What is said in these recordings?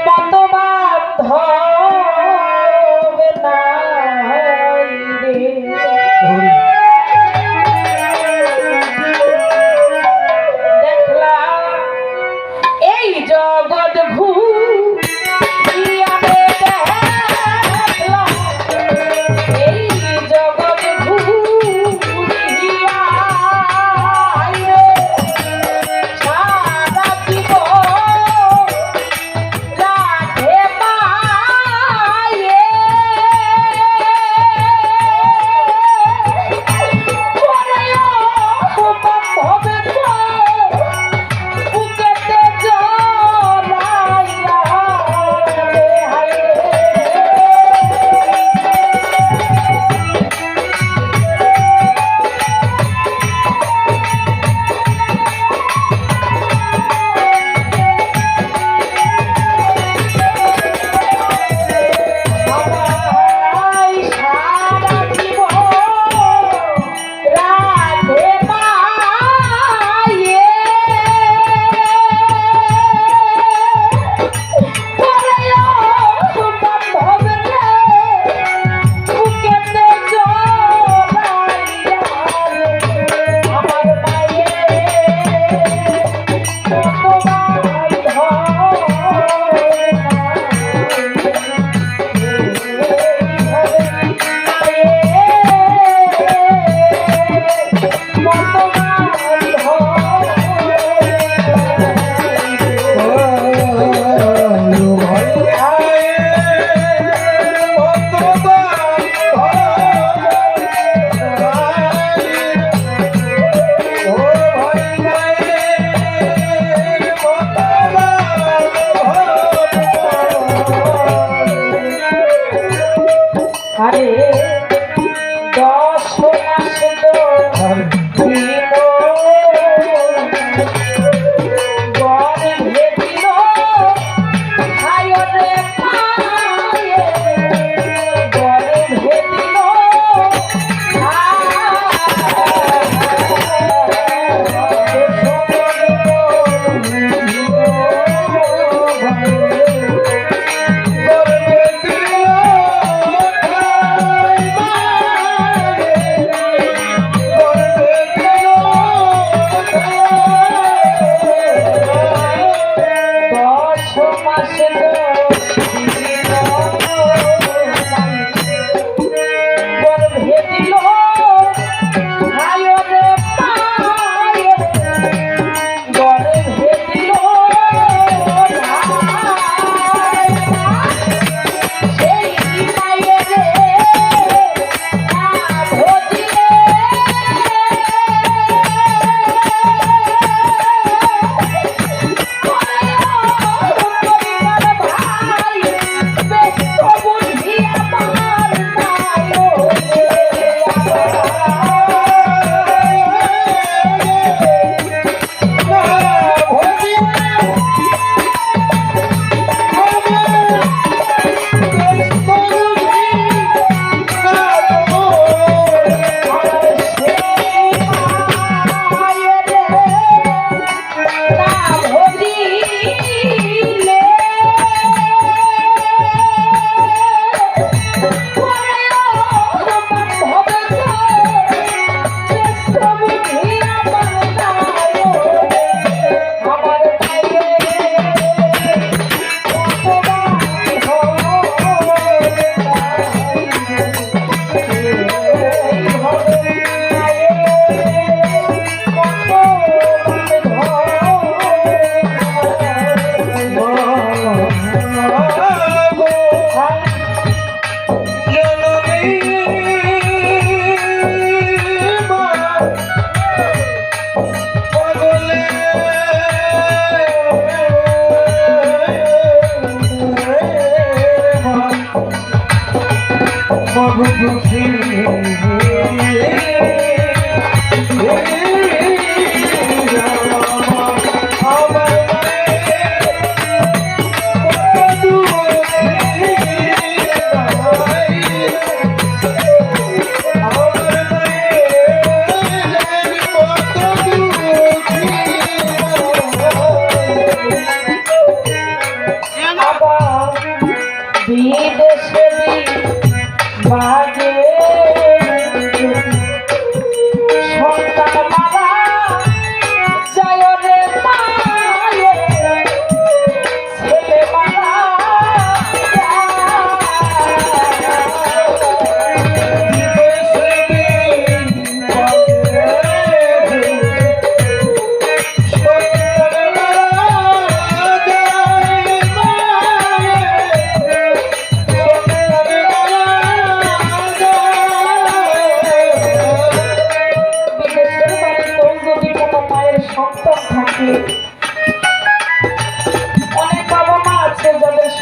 মতবাদ হবে নাই রে দেখলাম এই জগৎ ঘুরিয়া দেখলাম এই জগৎ ঘুরিয়া সারা জীবন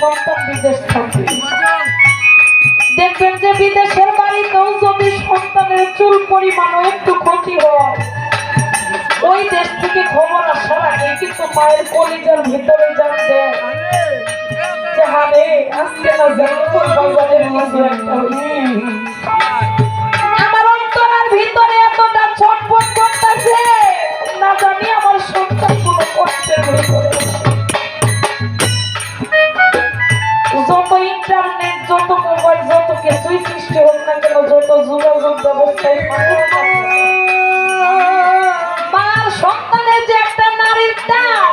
সন্তান বিদেশ থাকে, দেখবেন যে বিদেশের বাড়িতেও যদি সন্তানের চুল পরিমাণও একটু ক্ষতি হয়, ওই দেশ থেকে খবর আসার আগে কিন্তু মায়ের কলিজার ভিতরে জানতে যে হারে আজকে না জানপুর বাজারের কিছু একটা হয়েছে। আমার অন্তরের ভিতরে এতটা ছটফট করতেছে, না জানি আমার সন্তান কোনো কষ্টের ভিতরে। যত ইন্টারনেট, যত মোবাইল, যত কিছুই সৃষ্টি হোক না কেন, যত যোগাযোগ ব্যবস্থায় মার সন্তানের যে একটা নারীর টান,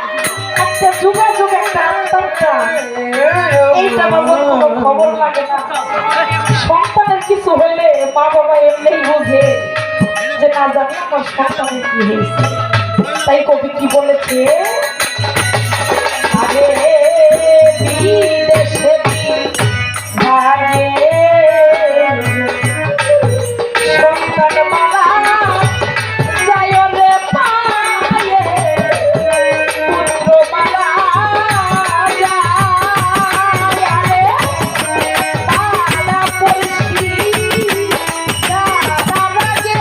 একটা যোগাযোগ, একটা আত্মার টান, এইটা বাবার কোনো খবর লাগে না। সন্তানের কিছু হইলে মা বাবা এমনি বোঝে যে না জানি আমার সন্তানের কি হয়েছে। তাই কবি কি বলেছে, আগে বিদেশে ভাগে সন্তান মারা যায় রে পায়ে, পুত্র মারা যায় তারা পড়ছি তারা রাগে।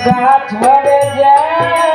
গাছ ভরে যায়